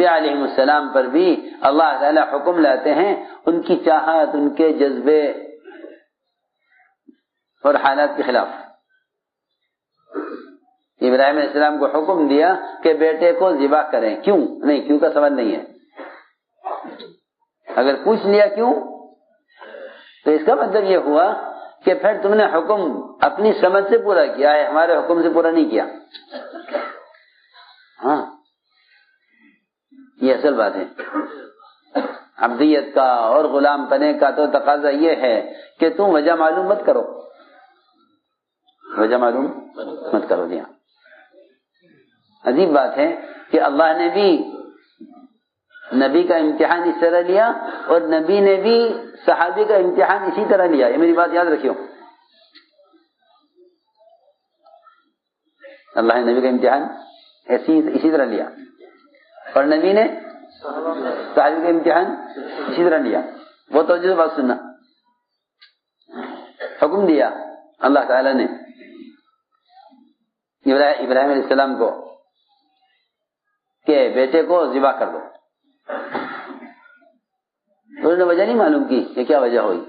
انبیاء علیہ السلام پر بھی اللہ تعالی حکم لاتے ہیں ان کی چاہت، ان کے جذبے اور حالات کے خلاف۔ ابراہیم علیہ السلام کو حکم دیا کہ بیٹے کو ذبح کریں، کیوں نہیں؟ کیوں کا سوال نہیں ہے، اگر پوچھ لیا کیوں تو اس کا مطلب یہ ہوا کہ پھر تم نے حکم اپنی سمجھ سے پورا کیا ہے، ہمارے حکم سے پورا نہیں کیا۔ ہاں یہ اصل بات ہے۔ عبدیت کا اور غلام پنے کا تو تقاضا یہ ہے کہ تم وجہ معلوم مت کرو، وجہ معلوم مت کرو۔ جی ہاں، عجیب بات ہے کہ اللہ نے بھی نبی کا امتحان اس طرح لیا اور نبی نے بھی صحابی کا امتحان اسی طرح لیا۔ یہ میری بات یاد رکھیو، اللہ نے نبی کا امتحان اسی طرح لیا اور نبی نے صحابی کا امتحان اسی طرح لیا۔ وہ توجہ سے بات سننا، حکم دیا اللہ تعالی نے ابراہیم علیہ السلام کو کہ بیٹے کو ذبح کر دو، انہوں نے وجہ نہیں معلوم کی کہ کیا وجہ ہوئی۔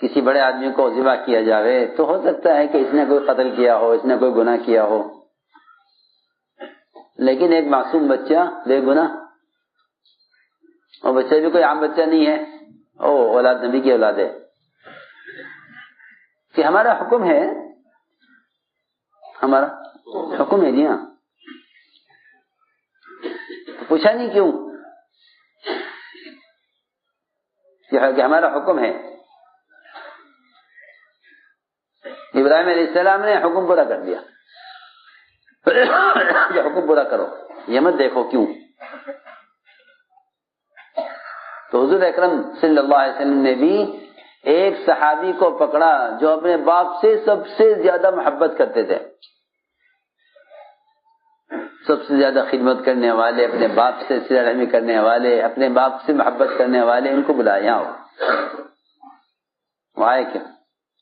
کسی بڑے آدمی کو ذبح کیا جاوے تو ہو سکتا ہے کہ اس نے کوئی قتل کیا ہو، اس نے کوئی گناہ کیا ہو، لیکن ایک معصوم بچہ بے گناہ، اور بچہ بھی کوئی عام بچہ نہیں ہے، اولاد نبی کی اولاد ہے، کہ ہمارا حکم ہے، ہمارا حکم ہے۔ جی ہاں، پوچھا نہیں کیوں کہ ہمارا حکم ہے۔ ابراہیم علیہ السلام نے حکم پورا کر دیا کہ حکم پورا کرو، یہ مت دیکھو کیوں۔ تو حضور اکرم صلی اللہ علیہ وسلم نے بھی ایک صحابی کو پکڑا جو اپنے باپ سے سب سے زیادہ محبت کرتے تھے، سب سے زیادہ خدمت کرنے والے، اپنے باپ سے صلہ رحمی کرنے والے، اپنے باپ سے محبت کرنے والے، ان کو بلایا یہاں ہو۔ وہ آئے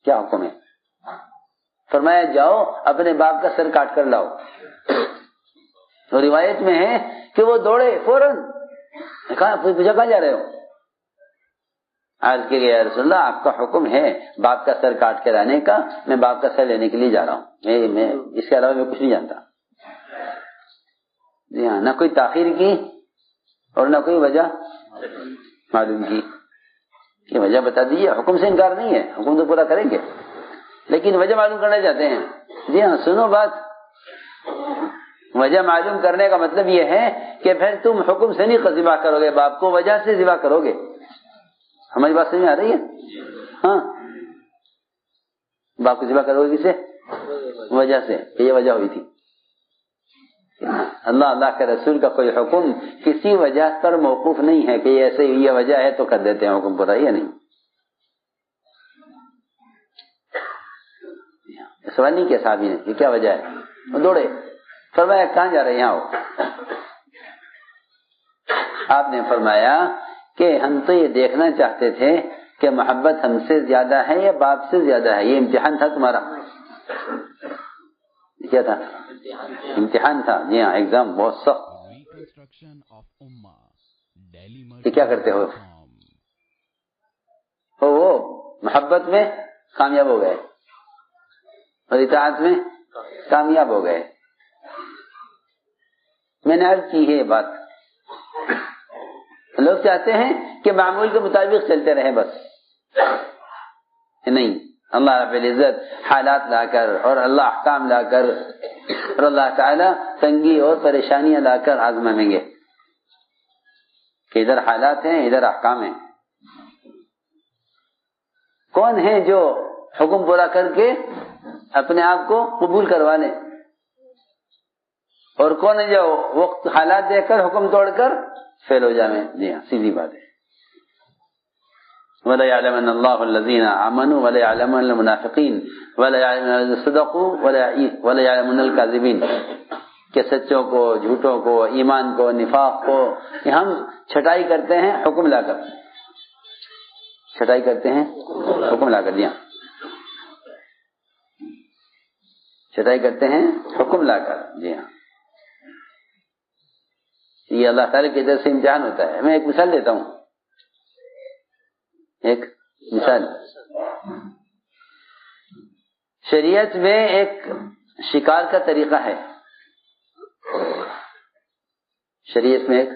کیا حکم ہے؟ فرمایا جاؤ اپنے باپ کا سر کاٹ کر لاؤ۔ تو روایت میں ہے کہ وہ دوڑے فوراً، پوچھا کہاں جا رہے ہو؟ عرض کہ یا رسول اللہ آپ کا حکم ہے باپ کا سر کاٹ کر آنے کا، میں باپ کا سر لینے کے لیے جا رہا ہوں، میں اس کے علاوہ میں کچھ نہیں جانتا۔ جی ہاں، نہ کوئی تاخیر کی اور نہ کوئی وجہ معلوم کی کہ وجہ بتا دیجیے۔ حکم سے انکار نہیں ہے، حکم تو پورا کریں گے، لیکن وجہ معلوم کرنا چاہتے ہیں۔ جی ہاں، سنو بات، وجہ معلوم کرنے کا مطلب یہ ہے کہ پھر تم حکم سے نہیں ذبح کرو گے باپ کو، وجہ سے ذبح کرو گے۔ ہماری بات سمجھ میں آ رہی ہے؟ ہاں، باپ کو ذبح کرو گے کس سے؟ وجہ سے، یہ وجہ ہوئی تھی۔ اللہ کے رسول کا کوئی حکم کسی وجہ پر موقوف نہیں ہے کہ ایسے یہ وجہ ہے تو کر دیتے ہیں حکم پورا، یہ نہیں۔ سوال نہیں کیا صحابی نے یہ کیا وجہ ہے، وہ دوڑے، فرمایا کہاں جا رہے ہیں؟ یہاں ہو۔ آپ نے فرمایا کہ ہم تو یہ دیکھنا چاہتے تھے کہ محبت ہم سے زیادہ ہے یا باپ سے زیادہ ہے، یہ امتحان تھا تمہارا۔ کیا تھا؟ امتحان تھا۔ جی ہاں، ایگزام بہت سخت۔ یہ کیا کرتے ہو؟ وہ محبت میں کامیاب ہو گئے اور اطاعت میں کامیاب ہو گئے۔ میں نے عرض کی ہے بات، لوگ چاہتے ہیں کہ معمول کے مطابق چلتے رہیں بس، نہیں، اللہ رب العزت حالات لا کر اور اللہ احکام لا کر اور اللہ تعالی تنگی اور پریشانیاں لا کر آزمائیں گے کہ ادھر حالات ہیں ادھر احکام ہیں۔ کون ہے جو حکم پورا کر کے اپنے آپ کو قبول کروا لے، اور کون ہے جو وقت حالات دیکھ کر حکم توڑ کر فیل ہو جائے؟ جی ہاں، سیدھی بات ہے۔ وَلَيَعْلَمَنَّ اللَّهُ الَّذِينَ آمَنُوا وَلَيَعْلَمَنَّ الْمُنَافِقِينَ وَلَيَعْلَمَنَّ الَّذِينَ صَدَقُوا وَلَيَعْلَمَنَّ الْكَاذِبِينَ، کہ سچوں کو، جھوٹوں کو، ایمان کو، نفاق کو کہ ہم چھٹائی کرتے ہیں حکم لا کر، چھٹائی کرتے ہیں حکم لا کر۔ جی ہاں، چھٹائی کرتے ہیں حکم لا کر۔ جی ہاں، یہ اللہ تعالیٰ کی طرف سے امتحان ہوتا ہے. میں ایک مثال دیتا ہوں. ایک مثال شریعت میں ایک شکار کا طریقہ ہے. شریعت میں ایک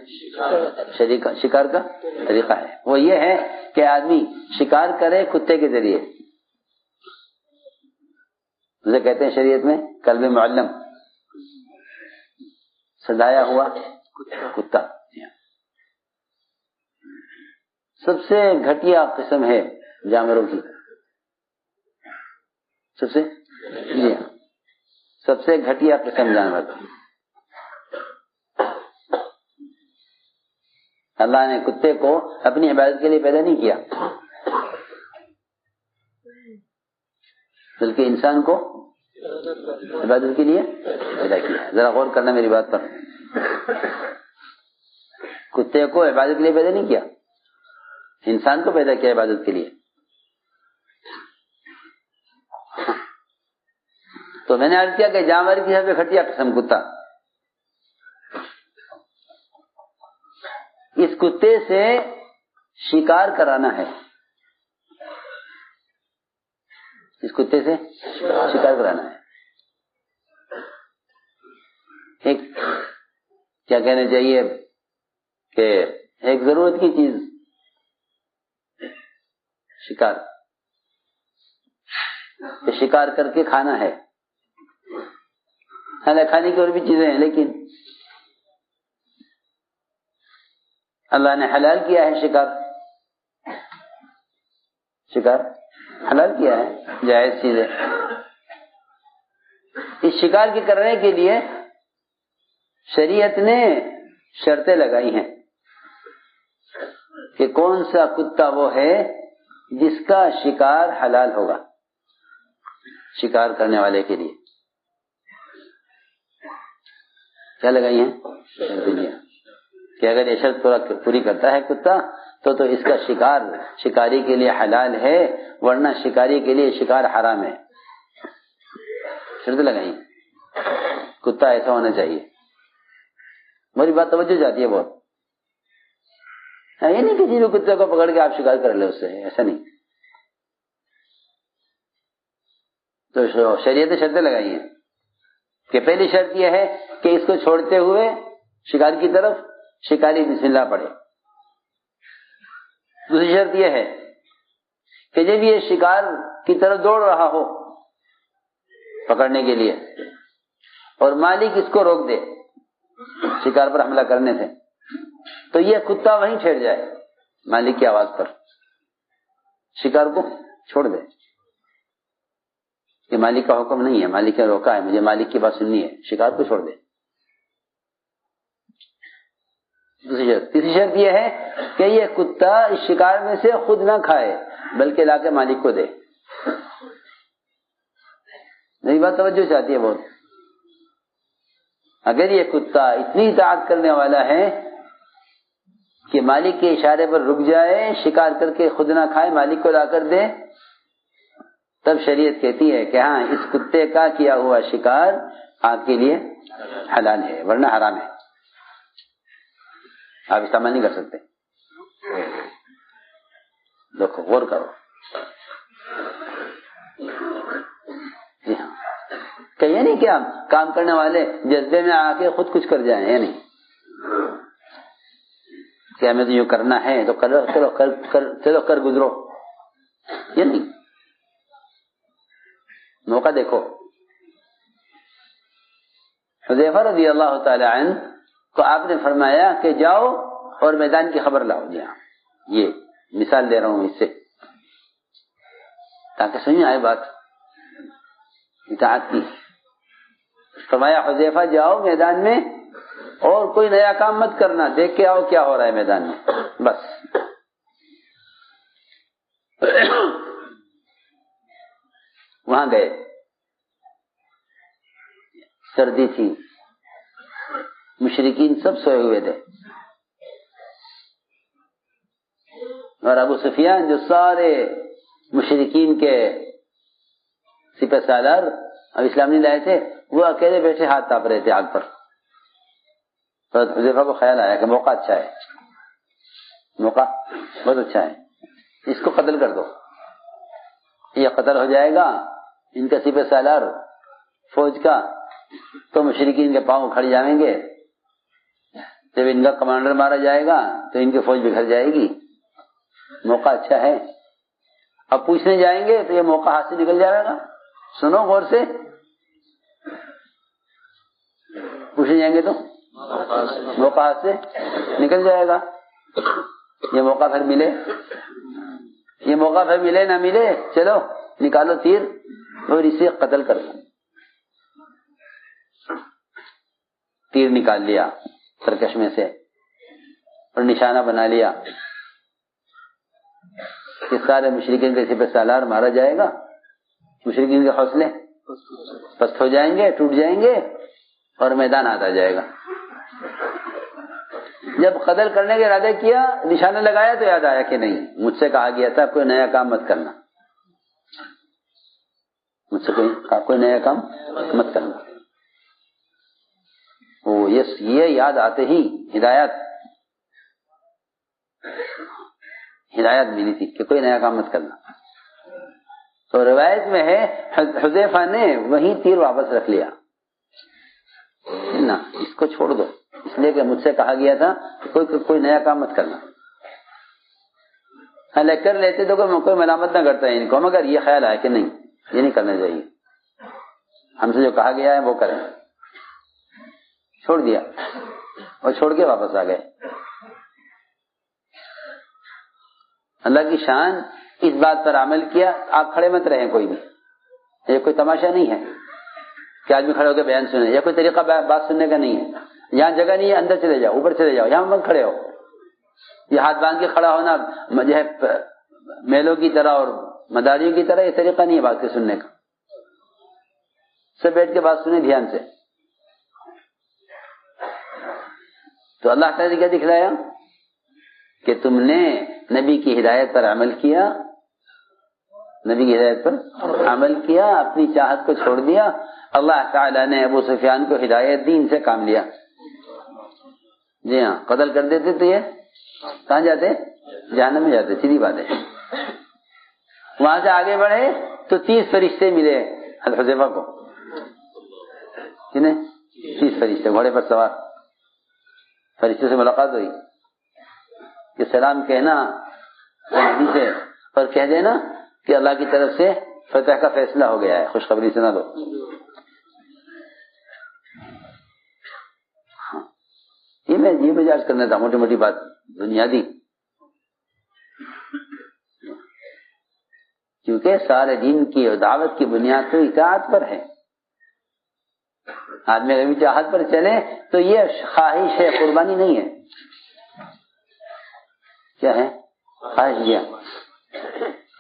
شکار کا طریقہ ہے. وہ یہ ہے کہ آدمی شکار کرے کتے کے ذریعے. اسے کہتے ہیں شریعت میں کلب معلم، سدایا ہوا کتا. سب سے گھٹیا قسم ہے جانوروں کی. سب سے گھٹیا قسم جانور کی. اللہ نے کتے کو اپنی عبادت کے لیے پیدا نہیں کیا، بلکہ انسان کو عبادت کے لیے پیدا کیا. ذرا غور کرنا میری بات پر. کتے کو عبادت کے لیے پیدا نہیں کیا، انسان کو پیدا کیا عبادت کے لیے. تو میں نے عرض کیا کہ جانور کی سب سے گھٹیا قسم کتا. اس کتے سے شکار کرانا ہے. اس کتے سے شکار کرانا ہے. ایک کیا کہنا چاہیے کہ ایک ضرورت کی چیز شکار، شکار کر کے کھانا ہے. کھانے کی اور بھی چیزیں ہیں، لیکن اللہ نے حلال کیا ہے شکار حلال کیا ہے، جائز چیز ہے. اس شکار کے کرنے کے لیے شریعت نے شرطیں لگائی ہیں کہ کون سا کتا وہ ہے جس کا شکار حلال ہوگا شکار کرنے والے کے لیے. کیا لگائی ہیں کہ اگر یہ شرط پوری کرتا ہے کتا تو اس کا شکار شکاری کے لیے حلال ہے، ورنہ شکاری کے لیے شکار حرام ہے. شرط لگائی کتا ایسا ہونا چاہیے. میری بات توجہ جاتی ہے بہت. یہ نہیں کہ جی کتے کو پکڑ کے آپ شکار کر لیں اس سے، ایسا نہیں. تو شریعت نے شرطیں لگائی ہیں کہ پہلی شرط یہ ہے کہ اس کو چھوڑتے ہوئے شکار کی طرف شکاری بسم اللہ پڑھے. دوسری شرط یہ ہے کہ جب یہ شکار کی طرف دوڑ رہا ہو پکڑنے کے لیے اور مالک اس کو روک دے شکار پر حملہ کرنے سے، تو یہ کتا وہیں چھیڑ جائے مالک کی آواز پر، شکار کو چھوڑ دے. یہ مالک کا حکم نہیں ہے، مالک نے روکا ہے، مجھے مالک کی بات سننی ہے، شکار کو چھوڑ دے. دوسری شرط. تیسری شرط یہ ہے کہ یہ کتا اس شکار میں سے خود نہ کھائے بلکہ لا کے مالک کو دے. میری بات توجہ چاہتی ہے بہت. اگر یہ کتا اتنی اطاعت کرنے والا ہے کہ مالک کے اشارے پر رک جائے، شکار کر کے خود نہ کھائے، مالک کو لا کر دے، تب شریعت کہتی ہے کہ ہاں اس کتے کا کیا ہوا شکار آپ کے لیے حلال ہے، ورنہ حرام ہے. آپ استعمال نہیں کر سکتے. دیکھو غور کرو. جی ہاں، کہ یہ نہیں کہ ہم کام کرنے والے جذبے میں آ کے خود کچھ کر جائیں، یہ نہیں کہ ہمیں تو یہ کرنا ہے تو کرو، چلو کر گزرو، یہ نہیں. موقع دیکھو. حذیفہ رضی اللہ تعالی عنہ کو آپ نے فرمایا کہ جاؤ اور میدان کی خبر لاؤ. جی ہاں، یہ مثال دے رہا ہوں اس سے تاکہ سمجھ آئے بات اطاعت کی. فرمایا حذیفہ جاؤ میدان میں اور کوئی نیا کام مت کرنا، دیکھ کے آؤ کیا ہو رہا ہے میدان میں، بس. وہاں گئے، سردی تھی، مشرکین سب سوئے ہوئے تھے، اور ابو سفیان جو سارے مشرکین کے سپہ سالار اب اسلام نہیں لائے تھے، وہ اکیلے بیٹھے ہاتھ تاپ رہے تھے آگ پر. تو حذیفہ کو خیال آیا کہ موقع اچھا ہے، موقع بہت اچھا ہے، اس کو قتل کر دو، یہ قتل ہو جائے گا ان کا سپہ سالار فوج کا، تو مشرکین کے پاؤں کھڑ جائیں گے، جب ان کا کمانڈر مارا جائے گا تو ان کی فوج بکھر جائے گی، موقع اچھا ہے۔ اب پوچھنے جائیں گے تو یہ موقع ہاتھ سے نکل جائے گا، سنو غور سے، پوچھنے جائیں گے تو موقع ہاتھ سے نکل جائے گا، یہ موقع پھر ملے، یہ موقع پھر ملے نہ ملے، چلو نکالو تیر اور اسے قتل کر دو۔ تیر نکال لیا سرکش میں سے اور نشانہ بنا لیا کہ سارے مشرکین کے سپہ سالار مارا جائے گا، مشرکین کے حوصلے پست ہو جائیں گے، ٹوٹ جائیں گے اور میدان ہاتھ آ جائے گا۔ جب قتل کرنے کے ارادے کیا، نشانہ لگایا تو یاد آیا کہ نہیں، مجھ سے کہا گیا تھا کوئی نیا کام مت کرنا، مجھ سے کوئی نیا کام مت کرنا۔ یہ یاد آتے ہی ہدایت ملی تھی کہ کوئی نیا کام مت کرنا۔ تو روایت میں ہے حذیفہ نے وہی تیر واپس رکھ لیا، نا اس کو چھوڑ دو، اس لیے کہ مجھ سے کہا گیا تھا کوئی نیا کام مت کرنا۔ ہاں کر لیتے تو کوئی ملامت نہ کرتا ہے ان کو، مگر یہ خیال آیا کہ نہیں، یہ نہیں کرنا چاہیے، ہم سے جو کہا گیا ہے وہ کریں، چھوڑ دیا اور چھوڑ کے واپس آ گئے۔ اللہ کی شان اس بات پر عمل کیا، آپ کھڑے مت رہیں کوئی بھی، یہ کوئی تماشا نہیں ہے کہ آدمی کھڑے ہو کے بیان سنے، یا کوئی طریقہ بات سننے کا نہیں ہے، یہاں جگہ نہیں ہے، اندر چلے جاؤ، اوپر چلے جاؤ، یہاں مت کھڑے ہو۔ یہ ہاتھ باندھ کے کھڑا ہونا جو ہے میلوں کی طرح اور مداریوں کی طرح، یہ طریقہ نہیں ہے بات کے سننے کا، سب بیٹھ کے بات سنیں دھیان سے۔ تو اللہ تعالیٰ نے کیا دکھلایا کہ تم نے نبی کی ہدایت پر عمل کیا، نبی کی ہدایت پر عمل کیا، اپنی چاہت کو چھوڑ دیا۔ اللہ تعالیٰ نے ابو سفیان کو ہدایت دی، ان سے کام لیا۔ جی ہاں، قتل کر دیتے تو یہ کہاں جاتے؟ جہنم میں جاتے، سیدھی بات ہے۔ وہاں سے آگے بڑھے تو 30 فرشتے ملے حذیفہ کو، کنہیں 30 فرشتے گھوڑے پر سوار، فرشتوں سے ملاقات ہوئی کہ سلام کہنا نبی سے اور کہہ دینا کہ اللہ کی طرف سے فتح کا فیصلہ ہو گیا ہے، خوشخبری سنا دو۔ یہ مجاز کرنا تھا، موٹی موٹی بات بنیادی، کیونکہ سارے دین کی دعوت کی بنیاد تو اطاعت پر ہے۔ آدمی اگر چاہت پر چلے تو یہ خواہش ہے، قربانی نہیں ہے۔ کیا ہے؟ خواہش کیا؟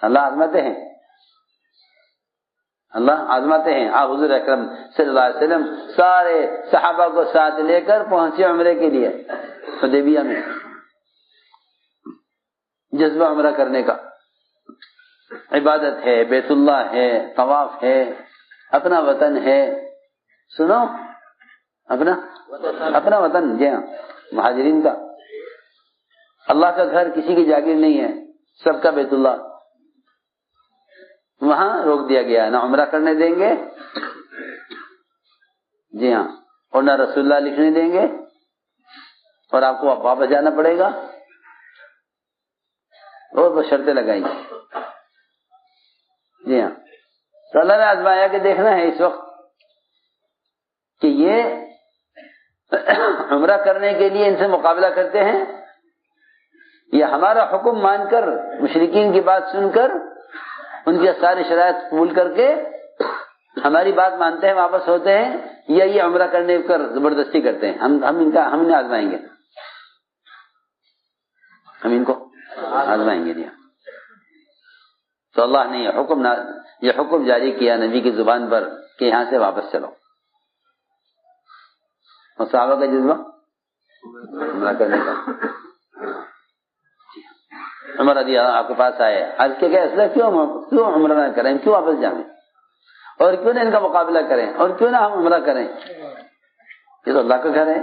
اللہ آزماتے ہیں، اللہ آزماتے ہیں۔ آپ حضور اکرم صلی اللہ علیہ وسلم سارے صحابہ کو ساتھ لے کر پہنچے عمرے کے لیے حدیبیہ میں، جذبہ عمرہ کرنے کا، عبادت ہے، بیت اللہ ہے، طواف ہے، اپنا وطن ہے، سنو اپنا وطن، جی ہاں، مہاجرین کا، اللہ کا گھر کسی کی جاگیر نہیں ہے، سب کا بیت اللہ، وہاں روک دیا گیا، نہ عمرہ کرنے دیں گے، جی ہاں، اور نہ رسول اللہ لکھنے دیں گے، اور آپ کو واپس جانا پڑے گا، اور وہ شرطیں لگائیں گے۔ جی ہاں، تو اللہ نے آزمایا کہ دیکھنا ہے اس وقت کہ یہ عمرہ کرنے کے لیے ان سے مقابلہ کرتے ہیں، یہ ہمارا حکم مان کر، مشرکین کی بات سن کر، ان کی ساری شرائط قبول کر کے ہماری بات مانتے ہیں، واپس ہوتے ہیں، یا یہ عمرہ کرنے پر زبردستی کرتے ہیں۔ ہم انہیں آزمائیں گے، ہم ان کو آزمائیں گے۔ تو اللہ نے یہ حکم جاری کیا نبی کی زبان پر کہ یہاں سے واپس چلو، اور صحابہ کا جذبہ عمرہ کرنے کا۔ عمر رضی اللہ آپ کے پاس آئے، عرض کیا کہ اصل کیوں عمرہ نہ کریں، کیوں واپس جائیں، اور کیوں نہ ان کا مقابلہ کریں، اور کیوں نہ ہم عمرہ کریں، یہ تو اللہ کا گھر ہے،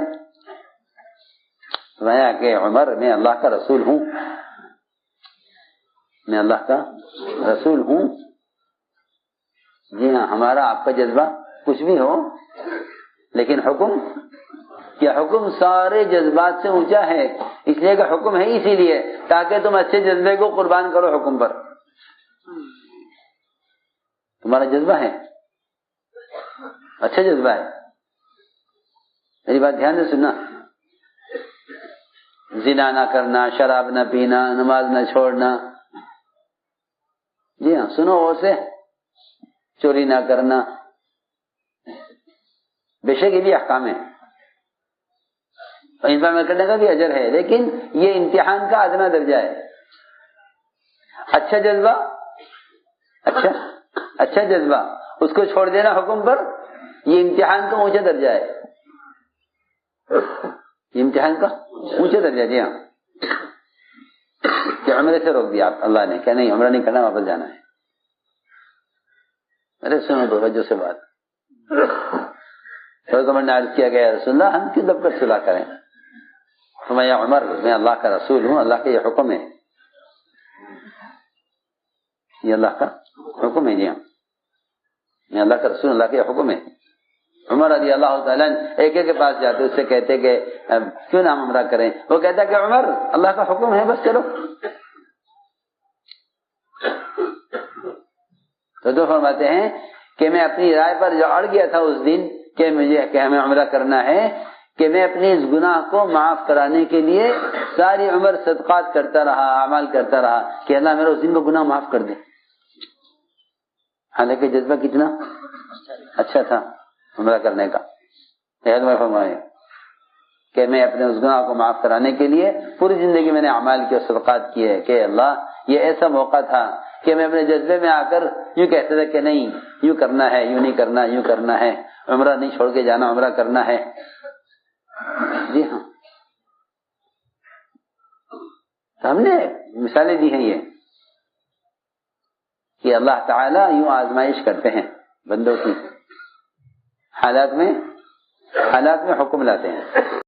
فرمایا کہ عمر میں اللہ کا رسول ہوں، میں اللہ کا رسول ہوں۔ جی ہاں، ہمارا آپ کا جذبہ کچھ بھی ہو، لیکن حکم کیا؟ حکم سارے جذبات سے اونچا ہے، اس لیے کہ حکم ہے اسی لیے تاکہ تم اچھے جذبے کو قربان کرو حکم پر۔ تمہارا جذبہ ہے، اچھا جذبہ ہے، میری بات دھیان سے سننا، زنا نہ کرنا، شراب نہ پینا، نماز نہ چھوڑنا، جی ہاں سنو اور سے، چوری نہ کرنا، بے شک یہ بھی احکام ہے اور ان پر عمل کرنے کا بھی اجر ہے، لیکن یہ امتحان کا ادنا درجہ ہے۔ اچھا جذبہ، اچھا جذبہ، اس کو چھوڑ دینا حکم پر، یہ امتحان کا اونچا درجہ ہے، یہ امتحان کا اونچا درجہ۔ جی ہاں، کہ عمرے سے روک دیا اللہ نے کہ نہیں عمرہ نہیں کرنا، واپس جانا ہے۔ ارے سنو توجہ سے بات، نے عرض کیا گیا رسول اللہ ہم کیوں دب کر صلح کریں؟ فرمایا عمر میں اللہ کا رسول ہوں، اللہ کا یہ حکم ہے، یہ اللہ کا حکم ہے۔ جی ہاں، میں اللہ کا رسول، اللہ کا یہ حکم ہے۔ عمر رضی اللہ تعالیٰ ایک کے پاس جاتے اس سے کہتے کہ کیوں نہ ہم عمرہ کریں؟ وہ کہتا کہ عمر اللہ کا حکم ہے، بس چلو۔ تو فرماتے ہیں کہ میں اپنی رائے پر جو اڑ گیا تھا اس دن کہ مجھے کہ ہمیں عمرہ کرنا ہے، کہ میں اپنے اس گناہ کو معاف کرانے کے لیے ساری عمر صدقات کرتا رہا، اعمال کرتا رہا کہ اللہ میرا اس دن کا گناہ معاف کر دے۔ حالانکہ جذبہ کتنا اچھا تھا عمرہ کرنے کا۔ میں فرمایا کہ میں اپنے اس گناہ کو معاف کرانے کے لیے پوری زندگی میں نے اعمال کی اور صدقات کیے کہ اللہ یہ ایسا موقع تھا کہ میں اپنے جذبے میں آ کر یوں کہتا تھا کہ نہیں یوں کرنا ہے، یوں نہیں کرنا، یوں کرنا ہے، عمرہ نہیں چھوڑ کے جانا، عمرہ کرنا ہے۔ جی ہاں، ہم نے مثالیں دی ہیں یہ کہ اللہ تعالیٰ یوں آزمائش کرتے ہیں بندوں کی، حالات میں حکم لاتے ہیں۔